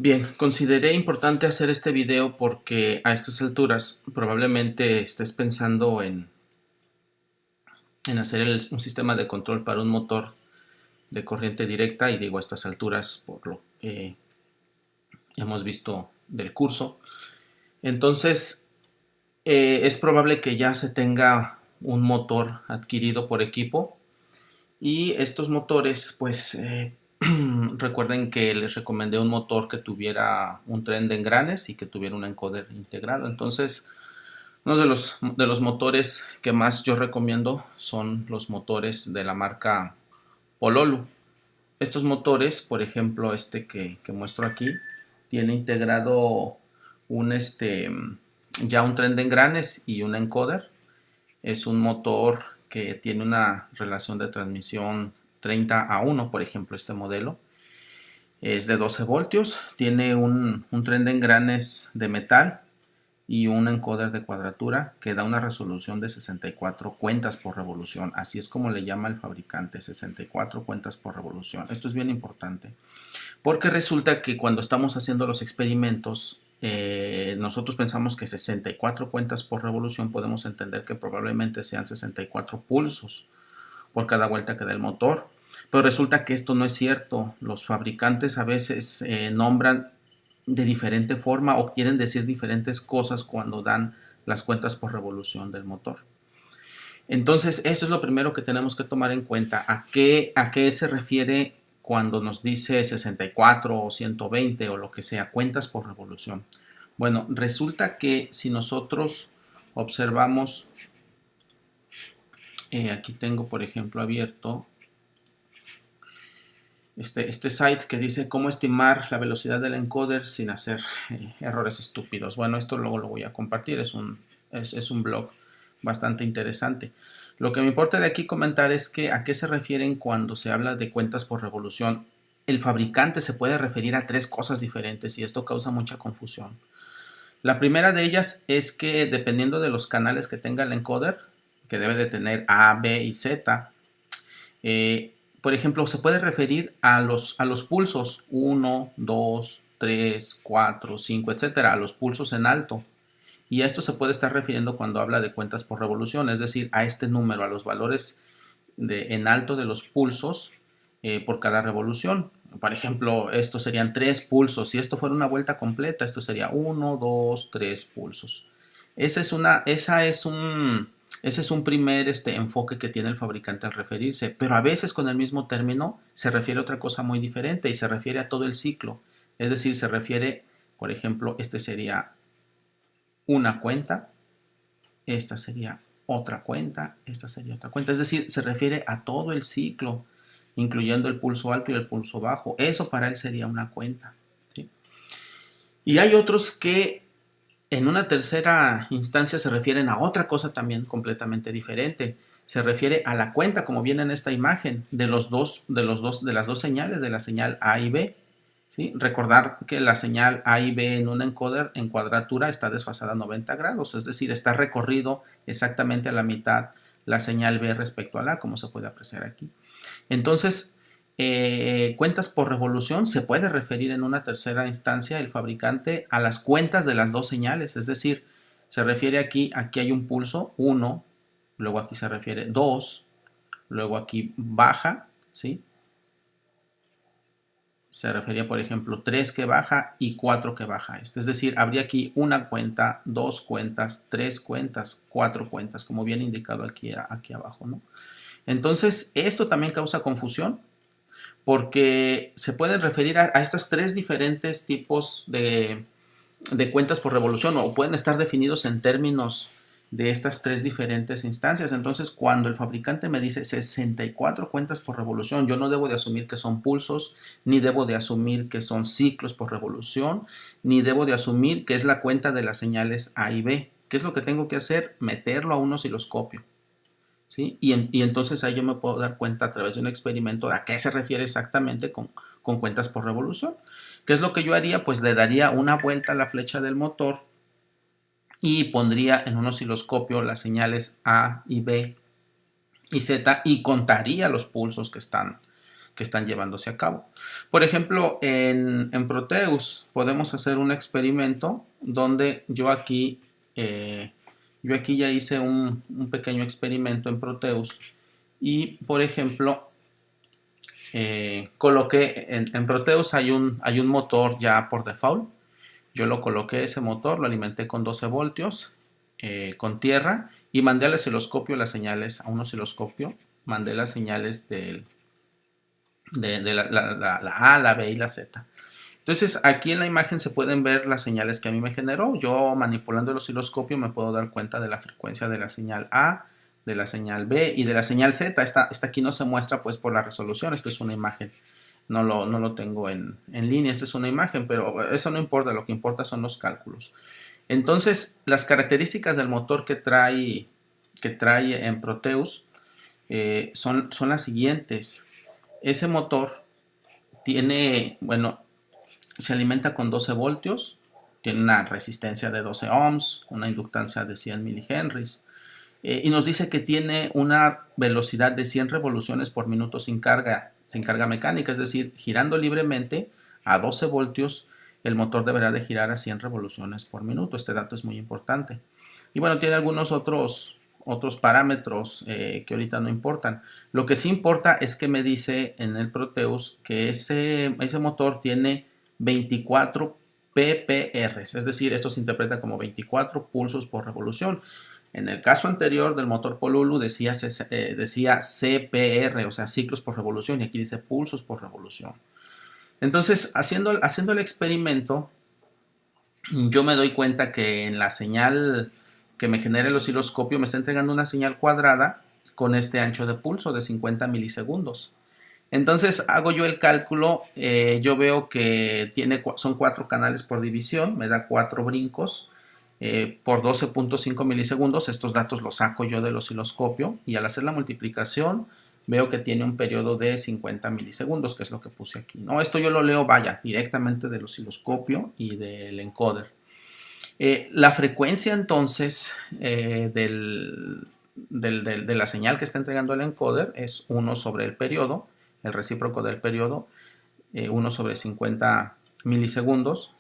Bien, consideré importante hacer este video porque a estas alturas probablemente estés pensando en hacer un sistema de control para un motor de corriente directa, y digo a estas alturas por lo que hemos visto del curso. Entonces es probable que ya se tenga un motor adquirido por equipo, y estos motores pues recuerden que les recomendé un motor que tuviera un tren de engranes y que tuviera un encoder integrado. Entonces uno de los motores que más yo recomiendo son los motores de la marca Pololu. Estos motores, por ejemplo, este que muestro aquí, tiene integrado un ya un tren de engranes y un encoder. Es un motor que tiene una relación de transmisión 30:1, por ejemplo, este modelo. Es de 12 voltios, tiene un tren de engranes de metal y un encoder de cuadratura que da una resolución de 64 cuentas por revolución. Así es como le llama el fabricante, 64 cuentas por revolución. Esto es bien importante, porque resulta que cuando estamos haciendo los experimentos, nosotros pensamos que 64 cuentas por revolución podemos entender que probablemente sean 64 pulsos por cada vuelta que da el motor. Pero resulta que esto no es cierto. Los fabricantes a veces nombran de diferente forma o quieren decir diferentes cosas cuando dan las cuentas por revolución del motor. Entonces, eso es lo primero que tenemos que tomar en cuenta. ¿A qué se refiere cuando nos dice 64 o 120 o lo que sea, cuentas por revolución? Bueno, resulta que si nosotros observamos, aquí tengo por ejemplo abierto este site que dice cómo estimar la velocidad del encoder sin hacer errores estúpidos. Bueno, esto luego lo voy a compartir, es un blog bastante interesante. Lo que me importa de aquí comentar es que a qué se refieren cuando se habla de cuentas por revolución. El fabricante se puede referir a tres cosas diferentes y esto causa mucha confusión. La primera de ellas es que dependiendo de los canales que tenga el encoder, que debe de tener A, B y Z, por ejemplo, se puede referir a los pulsos 1, 2, 3, 4, 5, etcétera, a los pulsos en alto. Y a esto se puede estar refiriendo cuando habla de cuentas por revolución, es decir, a este número, a los valores en alto de los pulsos por cada revolución. Por ejemplo, estos serían 3 pulsos. Si esto fuera una vuelta completa, esto sería 1, 2, 3 pulsos. Ese es un primer enfoque que tiene el fabricante al referirse, pero a veces con el mismo término se refiere a otra cosa muy diferente y se refiere a todo el ciclo. Es decir, se refiere, por ejemplo, este sería una cuenta, esta sería otra cuenta, esta sería otra cuenta. Es decir, se refiere a todo el ciclo, incluyendo el pulso alto y el pulso bajo. Eso para él sería una cuenta, ¿sí? Y hay otros que en una tercera instancia se refieren a otra cosa también completamente diferente. Se refiere a la cuenta, como viene en esta imagen, de las dos señales, de la señal A y B. ¿Sí? Recordar que la señal A y B en un encoder en cuadratura está desfasada a 90 grados, es decir, está recorrido exactamente a la mitad la señal B respecto a la A, como se puede apreciar aquí. Entonces, cuentas por revolución se puede referir en una tercera instancia el fabricante a las cuentas de las dos señales, es decir, se refiere aquí hay un pulso 1, luego aquí se refiere 2, luego aquí baja, ¿sí? Se refería, por ejemplo, 3 que baja y 4 que baja. Es decir, habría aquí una cuenta, dos cuentas, tres cuentas, cuatro cuentas, como bien indicado aquí abajo, ¿no? Entonces, esto también causa confusión porque se pueden referir a estos tres diferentes tipos de cuentas por revolución o pueden estar definidos en términos de estas tres diferentes instancias. Entonces, cuando el fabricante me dice 64 cuentas por revolución, yo no debo de asumir que son pulsos, ni debo de asumir que son ciclos por revolución, ni debo de asumir que es la cuenta de las señales A y B. ¿Qué es lo que tengo que hacer? Meterlo a un osciloscopio, ¿sí? Y entonces ahí yo me puedo dar cuenta a través de un experimento de a qué se refiere exactamente con cuentas por revolución. ¿Qué es lo que yo haría? Pues le daría una vuelta a la flecha del motor y pondría en un osciloscopio las señales A y B y Z y contaría los pulsos que que están llevándose a cabo. Por ejemplo, en Proteus podemos hacer un experimento donde yo aquí ya hice un pequeño experimento en Proteus y, por ejemplo, coloqué en Proteus hay un motor ya por default. Yo lo coloqué ese motor, lo alimenté con 12 voltios, con tierra, y mandé al osciloscopio las señales, a un osciloscopio, mandé las señales de la A, la B y la Z. Entonces aquí en la imagen se pueden ver las señales que a mí me generó. Yo manipulando el osciloscopio me puedo dar cuenta de la frecuencia de la señal A, de la señal B y de la señal Z. Esta aquí no se muestra pues por la resolución, esto es una imagen. No lo tengo en línea, esta es una imagen, pero eso no importa, lo que importa son los cálculos. Entonces, las características del motor que trae en Proteus son las siguientes. Ese motor tiene, bueno, se alimenta con 12 voltios, tiene una resistencia de 12 ohms, una inductancia de 100 milihenries, y nos dice que tiene una velocidad de 100 revoluciones por minuto sin carga mecánica, es decir, girando libremente a 12 voltios, el motor deberá de girar a 100 revoluciones por minuto. Este dato es muy importante. Y bueno, tiene algunos otros parámetros que ahorita no importan. Lo que sí importa es que me dice en el Proteus que ese motor tiene 24 ppr, es decir, esto se interpreta como 24 pulsos por revolución. En el caso anterior del motor Pololu decía CPR, o sea, ciclos por revolución, y aquí dice pulsos por revolución. Entonces, haciendo el experimento, yo me doy cuenta que en la señal que me genera el osciloscopio me está entregando una señal cuadrada con este ancho de pulso de 50 milisegundos. Entonces hago yo el cálculo, yo veo que son 4 canales por división, me da 4 brincos por 12.5 milisegundos. Estos datos los saco yo del osciloscopio y al hacer la multiplicación veo que tiene un periodo de 50 milisegundos, que es lo que puse aquí. No, esto yo lo leo, vaya, directamente del osciloscopio y del encoder. La frecuencia entonces de la señal que está entregando el encoder es 1 sobre el periodo, el recíproco del periodo, 1 sobre 50 milisegundos,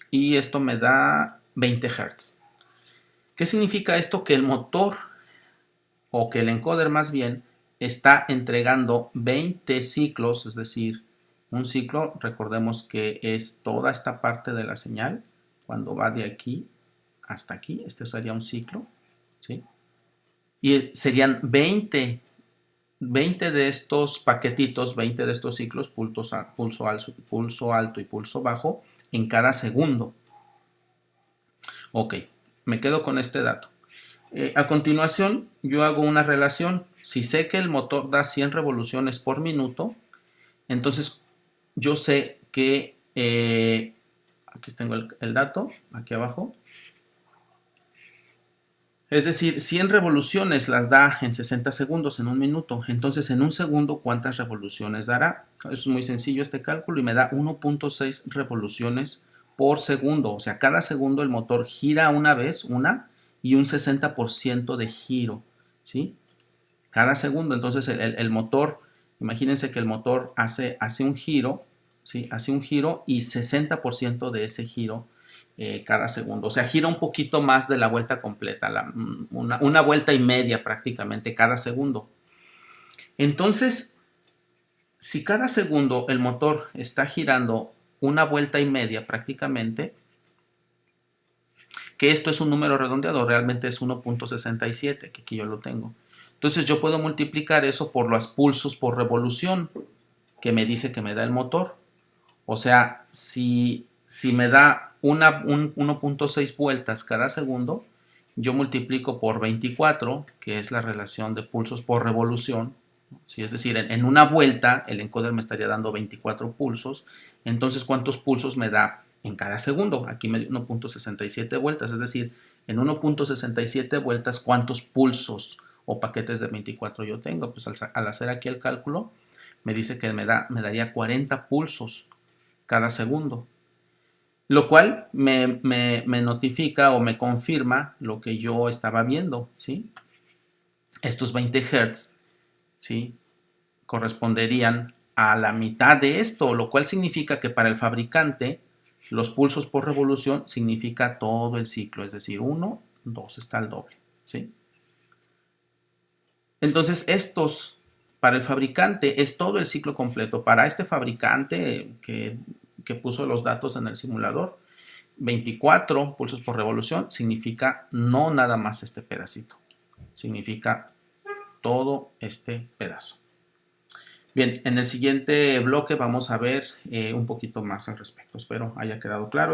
y esto me da 20 Hz. ¿Qué significa esto? Que el motor, o que el encoder más bien, está entregando 20 ciclos, es decir, un ciclo, recordemos que es toda esta parte de la señal, cuando va de aquí hasta aquí, este sería un ciclo, ¿sí? Y serían 20 de estos paquetitos, 20 de estos ciclos, pulso alto y pulso bajo, en cada segundo. Ok, me quedo con este dato. A continuación, yo hago una relación. Si sé que el motor da 100 revoluciones por minuto, entonces yo sé que, aquí tengo el dato, aquí abajo. Es decir, 100 revoluciones las da en 60 segundos, en un minuto. Entonces, en un segundo, ¿cuántas revoluciones dará? Es muy sencillo este cálculo y me da 1.6 revoluciones por segundo. O sea, cada segundo el motor gira una vez, y un 60% de giro, ¿sí? Cada segundo. Entonces, el motor, imagínense que el motor hace un giro, ¿sí? Hace un giro y 60% de ese giro cada segundo. O sea, gira un poquito más de la vuelta completa, una vuelta y media prácticamente cada segundo. Entonces, si cada segundo el motor está girando una vuelta y media prácticamente, que esto es un número redondeado, realmente es 1.67, que aquí yo lo tengo. Entonces yo puedo multiplicar eso por los pulsos por revolución que me dice que me da el motor. O sea, si me da 1.6 vueltas cada segundo, yo multiplico por 24, que es la relación de pulsos por revolución. ¿Sí? Es decir, en una vuelta el encoder me estaría dando 24 pulsos. Entonces, ¿cuántos pulsos me da en cada segundo? Aquí me dio 1.67 vueltas. Es decir, en 1.67 vueltas, ¿cuántos pulsos o paquetes de 24 yo tengo? Pues al hacer aquí el cálculo, me dice que me daría 40 pulsos cada segundo, lo cual me notifica o me confirma lo que yo estaba viendo, ¿sí? Estos 20 Hz, ¿sí? Corresponderían a la mitad de esto, lo cual significa que para el fabricante los pulsos por revolución significa todo el ciclo, es decir, 1, 2 está al doble, ¿sí? Entonces estos, para el fabricante, es todo el ciclo completo. Para este fabricante que puso los datos en el simulador, 24 pulsos por revolución significa no nada más este pedacito, significa todo este pedazo. Bien, en el siguiente bloque vamos a ver un poquito más al respecto. Espero haya quedado claro.